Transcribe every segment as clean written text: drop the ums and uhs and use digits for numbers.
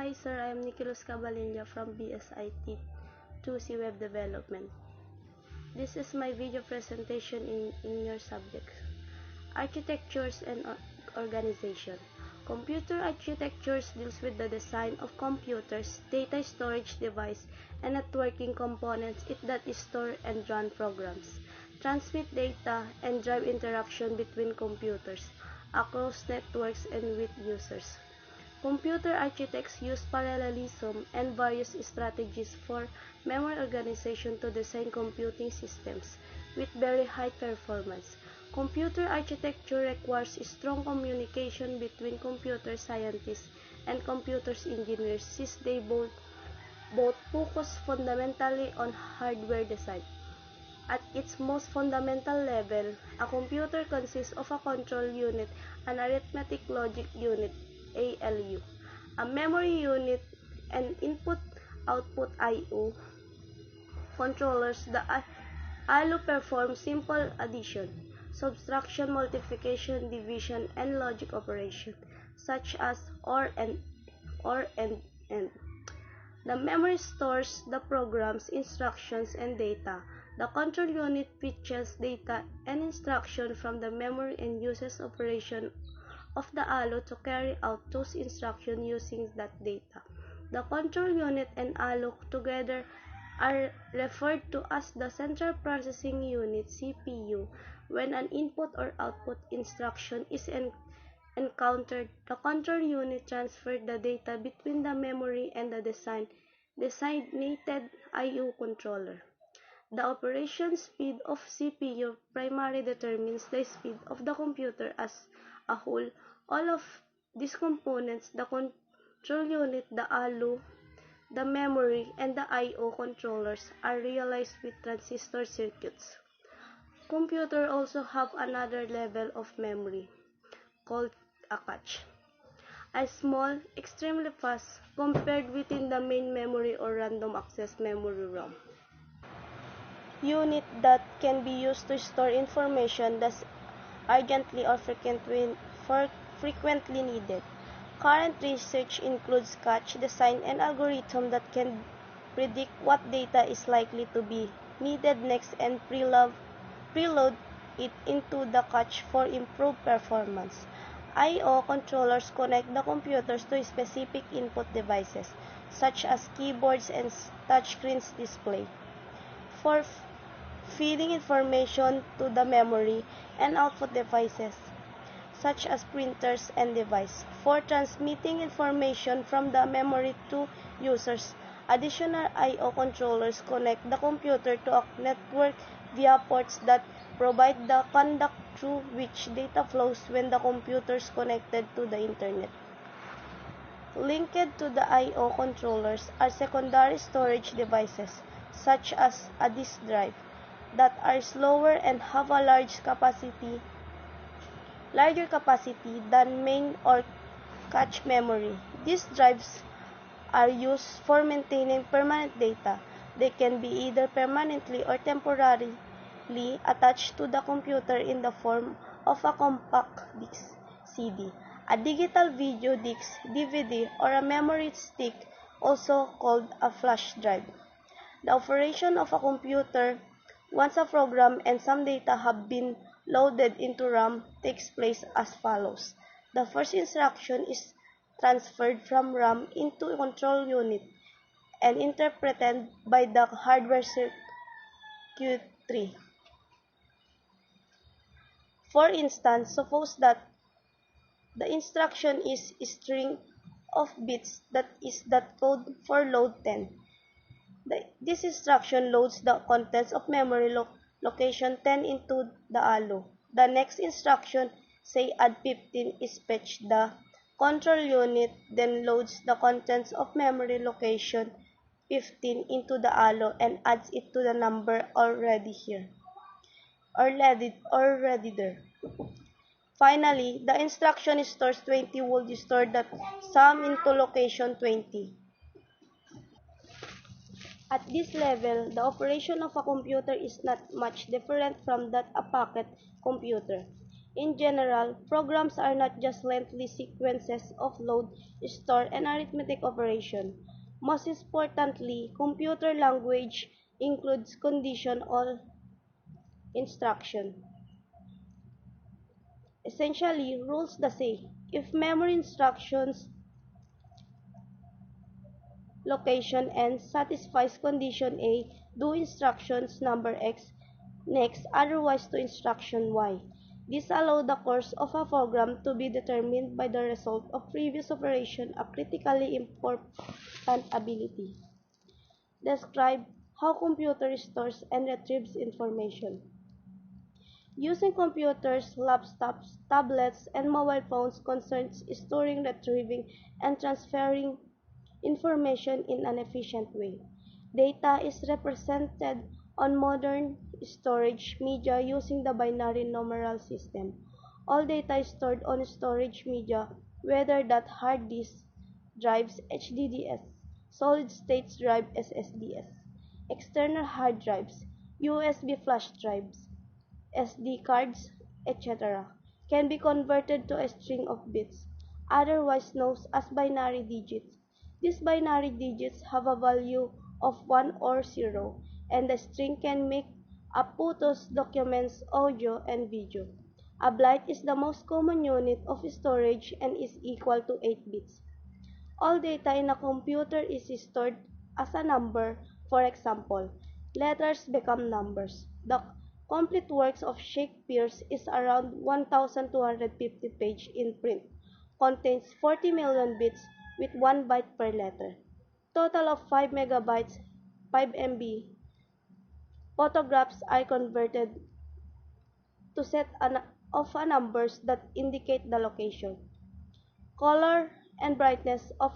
Hi sir, I am Nicholas Cabalilla from BSIT 2C Web Development. This is my video presentation in your subject, Architectures and Organization. Computer architectures deals with the design of computers, data storage device, and networking components that store and run programs, transmit data, and drive interaction between computers, across networks and with users. Computer architects use parallelism and various strategies for memory organization to design computing systems with very high performance. Computer architecture requires strong communication between computer scientists and computer engineers since they both focus fundamentally on hardware design. At its most fundamental level, a computer consists of a control unit, an arithmetic logic unit, ALU, a memory unit, and input-output I/O controllers. The ALU performs simple addition, subtraction, multiplication, division, and logic operations, such as OR and AND. The memory stores the programs, instructions, and data. The control unit fetches data and instruction from the memory and uses operation of the ALU to carry out those instructions using that data. The control unit and ALU together are referred to as the Central Processing Unit (CPU). When an input or output instruction is encountered, the control unit transfers the data between the memory and the designated I/O controller. The operation speed of CPU primarily determines the speed of the computer as a whole. All of these components, the control unit, the ALU, the memory, and the I/O controllers, are realized with transistor circuits. Computers also have another level of memory, called a cache. A small, extremely fast, compared within the main memory or random access memory ROM unit that can be used to store information that's urgently or frequently needed. Current research includes cache design and algorithms that can predict what data is likely to be needed next and preload it into the cache for improved performance. I/O controllers connect the computers to specific input devices, such as keyboards and touchscreens display, for feeding information to the memory, and output devices, such as printers and devices, for transmitting information from the memory to users. Additional I/O controllers connect the computer to a network via ports that provide the conduct through which data flows when the computer is connected to the internet. Linked to the I/O controllers are secondary storage devices, such as a disk drive, that are slower and have a larger capacity than main or cache memory. These drives are used for maintaining permanent data. They can be either permanently or temporarily attached to the computer in the form of a compact disc CD, a digital video disc DVD, or a memory stick, also called a flash drive. The operation of a computer, once a program and some data have been loaded into RAM, takes place as follows. The first instruction is transferred from RAM into a control unit and interpreted by the hardware circuitry. For instance, suppose that the instruction is a string of bits that is the code for load 10. This instruction loads the contents of memory location 10 into the ALU. The next instruction, say add 15, is fetched. The control unit then loads the contents of memory location 15 into the ALU and adds it to the number already there. Finally, the instruction stores 20 would store the sum into location 20. At this level, the operation of a computer is not much different from that of a pocket computer. In general, programs are not just lengthy sequences of load, store, and arithmetic operation. Most importantly, computer language includes condition or instruction. Essentially, rules that say, if memory instructions location and satisfies condition A, do instructions number X next, otherwise to instruction Y. This allows the course of a program to be determined by the result of previous operation, a critically important ability. Describe how computer stores and retrieves information. Using computers, laptops, tablets, and mobile phones concerns storing, retrieving, and transferring information in an efficient way. Data is represented on modern storage media using the binary numeral system. All data is stored on storage media, whether that hard disk drives HDDs, solid state drive SSDs, external hard drives, USB flash drives, SD cards, etc., can be converted to a string of bits, otherwise known as binary digits. These binary digits have a value of 1 or 0, and the string can make up photos, documents, audio, and video. A byte is the most common unit of storage and is equal to 8 bits. All data in a computer is stored as a number. For example, letters become numbers. The complete works of Shakespeare is around 1,250 pages in print, contains 40 million bits with 1 byte per letter. Total of 5 megabytes, 5 MB. Photographs are converted to set of numbers that indicate the location, color, and brightness of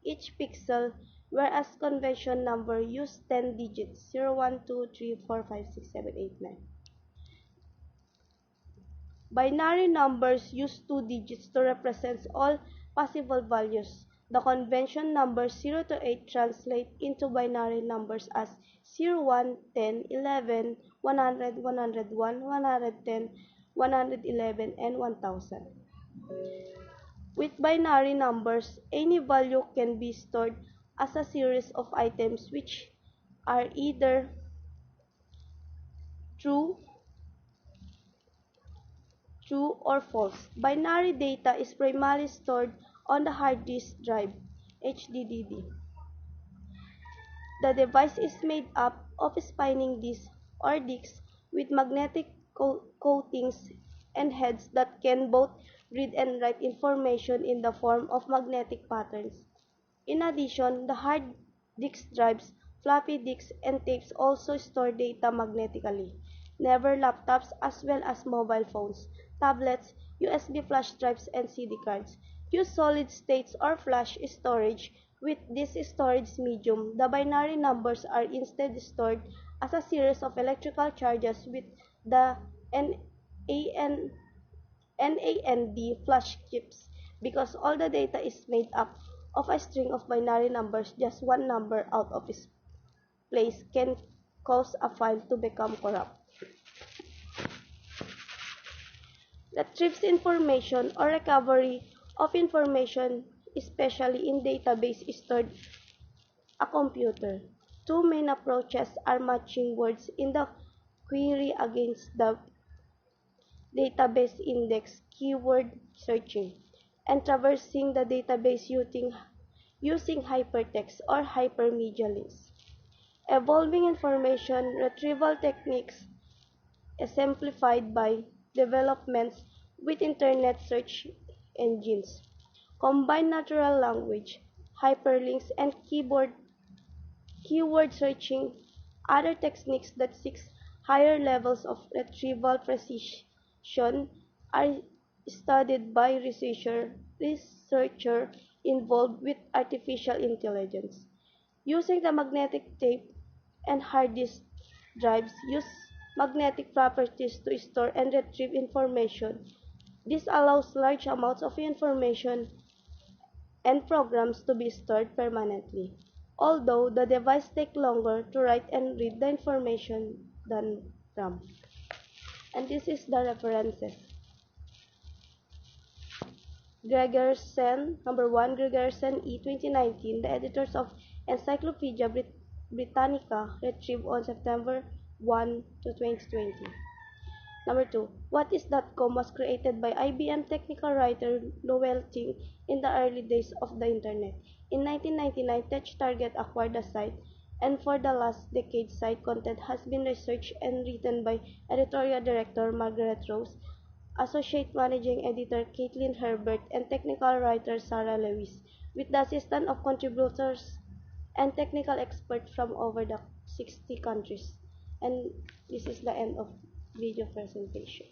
each pixel, whereas convention number use 10 digits 0, 1, 2, 3, 4, 5, 6, 7, 8, 9. Binary numbers use 2 digits to represent all possible values. The convention numbers 0 to 8 translate into binary numbers as 0, 1, 10, 11, 100, 101, 110, 111, and 1000. With binary numbers, any value can be stored as a series of items which are either true, true or false. Binary data is primarily stored on the hard disk drive, HDD. The device is made up of spinning disks or disks with magnetic coatings and heads that can both read and write information in the form of magnetic patterns. In addition, the hard disk drives, floppy disks, and tapes also store data magnetically. Never laptops as well as mobile phones, tablets, USB flash drives, and CD cards use solid states or flash storage. With this storage medium, the binary numbers are instead stored as a series of electrical charges with the NAND flash chips. Because all the data is made up of a string of binary numbers, just one number out of its place can cause a file to become corrupt. Retrieves information or recovery of information, especially in database stored a computer. Two main approaches are matching words in the query against the database index, keyword searching, and traversing the database using hypertext or hypermedia links. Evolving information retrieval techniques exemplified by developments with internet search engines, combine natural language, hyperlinks, and keyword searching. Other techniques that seek higher levels of retrieval precision are studied by researcher involved with artificial intelligence. Using the magnetic tape and hard disk drives use magnetic properties to store and retrieve information. This allows large amounts of information and programs to be stored permanently, although the device takes longer to write and read the information than RAM. And this is the references. Gregersen, number 1, Gregersen E. 2019, the editors of Encyclopedia Britannica, retrieved on September 1, 2020. Number 2, What is .com was created by IBM technical writer Lowell Ting in the early days of the Internet. In 1999, TechTarget acquired the site, and for the last decade, site content has been researched and written by editorial director Margaret Rose, associate managing editor Caitlin Herbert, and technical writer Sarah Lewis, with the assistance of contributors and technical experts from over the 60 countries. And this is the end of video presentation.